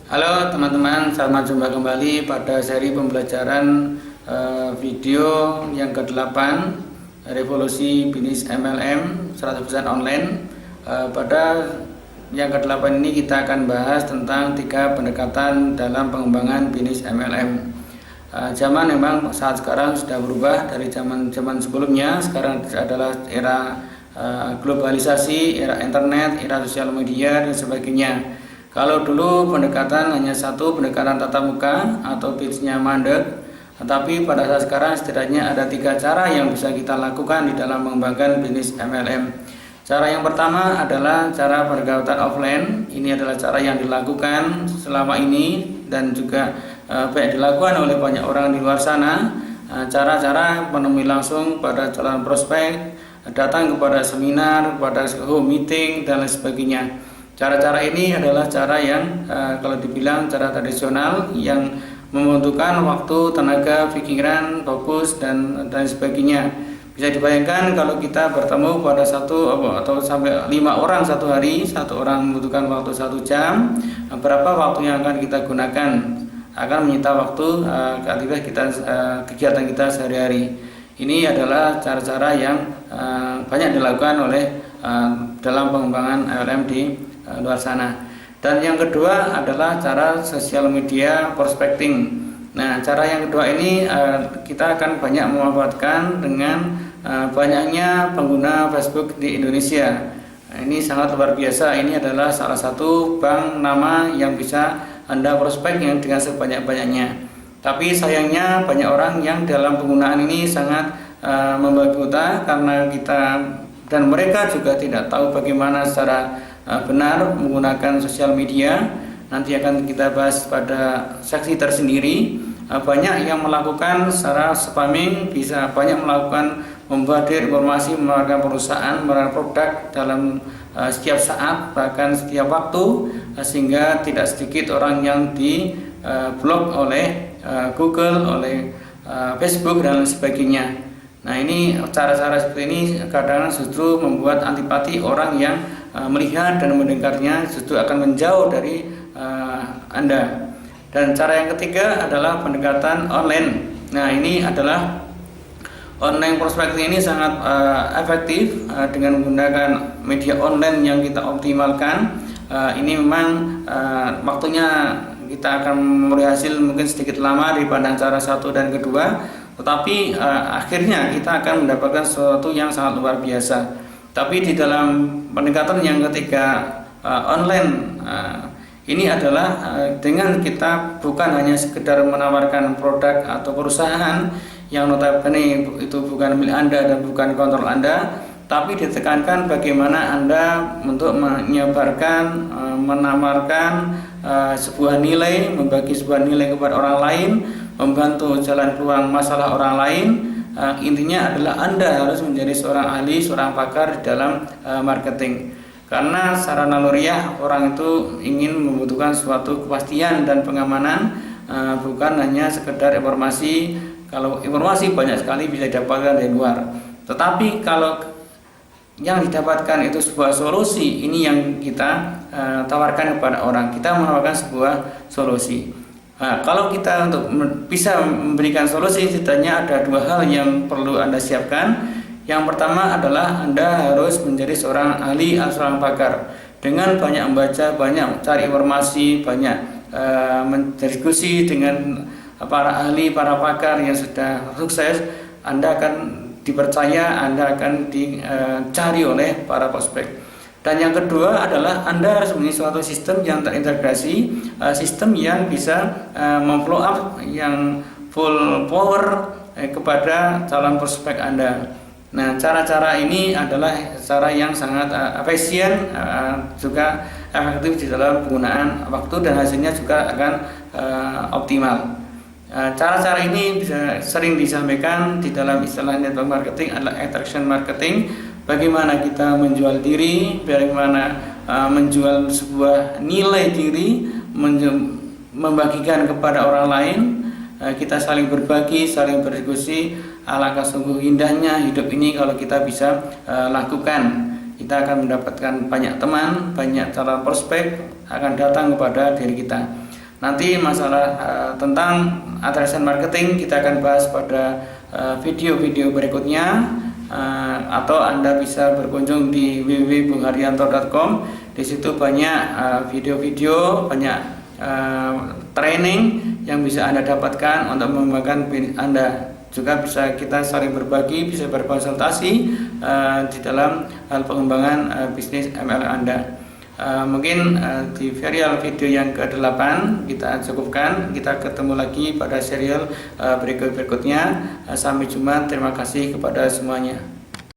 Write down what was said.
Halo teman-teman, selamat jumpa kembali pada seri pembelajaran video yang ke-8 Revolusi Bisnis MLM 100% online. Pada yang ke-8 ini kita akan bahas tentang 3 pendekatan dalam pengembangan bisnis MLM. Zaman memang saat sekarang sudah berubah dari zaman sebelumnya. Sekarang adalah era globalisasi, era internet, era sosial media dan sebagainya. Kalau dulu pendekatan hanya satu, pendekatan tatap muka atau bisnisnya mandek, tetapi pada saat sekarang setidaknya ada 3 cara yang bisa kita lakukan di dalam mengembangkan bisnis MLM. Cara yang pertama adalah cara pendekatan offline. Ini adalah cara yang dilakukan selama ini dan juga baik dilakukan oleh banyak orang di luar sana. Cara-cara menemui langsung pada calon prospek, datang kepada seminar, kepada home meeting dan lain sebagainya. Cara-cara ini adalah cara yang kalau dibilang cara tradisional yang membutuhkan waktu, tenaga, pikiran, fokus dan sebagainya. Bisa dibayangkan kalau kita bertemu pada atau sampai 5 orang satu hari, satu orang membutuhkan waktu 1 jam, berapa waktu yang akan kita gunakan akan menyita waktu kegiatan kita sehari-hari. Ini adalah cara-cara yang banyak dilakukan oleh dalam pengembangan MLM di luar sana. Dan yang kedua adalah cara sosial media prospecting. Nah, cara yang kedua ini kita akan banyak memanfaatkan dengan banyaknya pengguna Facebook di Indonesia. Ini sangat luar biasa. Ini adalah salah satu bank nama yang bisa Anda prospek yang dengan sebanyak-banyaknya. Tapi sayangnya banyak orang yang dalam penggunaan ini sangat membabi buta karena kita dan mereka juga tidak tahu bagaimana secara benar menggunakan sosial media. Nanti akan kita bahas pada seksi tersendiri. Banyak yang melakukan secara spamming, bisa banyak melakukan membadir informasi menawarkan perusahaan, menawarkan produk dalam setiap saat, bahkan setiap waktu, sehingga tidak sedikit orang yang di blok oleh Google, oleh Facebook dan lain sebagainya. Nah, ini cara-cara seperti ini kadang justru membuat antipati orang yang melihat dan mendengarnya, justru akan menjauh dari Anda. Dan cara yang ketiga adalah pendekatan online. Nah, ini adalah online prospecting ini sangat efektif dengan menggunakan media online yang kita optimalkan. Ini memang waktunya kita akan memberi hasil mungkin sedikit lama daripada cara satu dan kedua, tetapi akhirnya kita akan mendapatkan sesuatu yang sangat luar biasa. Tapi di dalam pendekatan yang ketiga online ini adalah dengan kita bukan hanya sekedar menawarkan produk atau perusahaan yang notabene itu bukan milik Anda dan bukan kontrol Anda, tapi ditekankan bagaimana Anda untuk menyebarkan, menawarkan sebuah nilai, membagi sebuah nilai kepada orang lain, membantu jalan keluar masalah orang lain. Intinya adalah Anda harus menjadi seorang ahli, seorang pakar di dalam marketing. Karena secara naluriah orang itu ingin membutuhkan suatu kepastian dan pengamanan, bukan hanya sekedar informasi. Kalau informasi banyak sekali bisa didapatkan dari luar, tetapi kalau yang didapatkan itu sebuah solusi, ini yang kita tawarkan kepada orang. Kita menawarkan sebuah solusi. Kalau kita untuk bisa memberikan solusi, setidaknya ada 2 hal yang perlu Anda siapkan. Yang pertama adalah Anda harus menjadi seorang ahli atau seorang pakar. Dengan banyak membaca, banyak cari informasi, banyak berdiskusi dengan para ahli, para pakar yang sudah sukses, Anda akan dipercaya, Anda akan dicari oleh para prospek. Dan yang kedua adalah Anda harus memiliki suatu sistem yang terintegrasi, sistem yang bisa memfollow up yang full power kepada calon prospek Anda. Nah, cara-cara ini adalah cara yang sangat efisien, juga efektif di dalam penggunaan waktu dan hasilnya juga akan optimal. Cara-cara ini bisa sering disampaikan di dalam istilah network marketing adalah attraction marketing. Bagaimana kita menjual diri, bagaimana menjual sebuah nilai diri, membagikan kepada orang lain. Kita saling berbagi, saling berdiskusi. Alangkah sungguh indahnya hidup ini kalau kita bisa lakukan. Kita akan mendapatkan banyak teman, banyak calon prospek akan datang kepada diri kita. Nanti masalah tentang advertising marketing kita akan bahas pada video-video berikutnya. Atau Anda bisa berkunjung di www.bungharyanto.com. Di situ banyak video-video, banyak training yang bisa Anda dapatkan untuk mengembangkan bisnis Anda. Juga bisa kita saling berbagi, bisa berkonsultasi di dalam hal pengembangan bisnis MLM Anda. Mungkin di serial video yang ke-8 kita cukupkan. Kita ketemu lagi pada serial berikutnya. Sampai jumpa. Terima kasih kepada semuanya.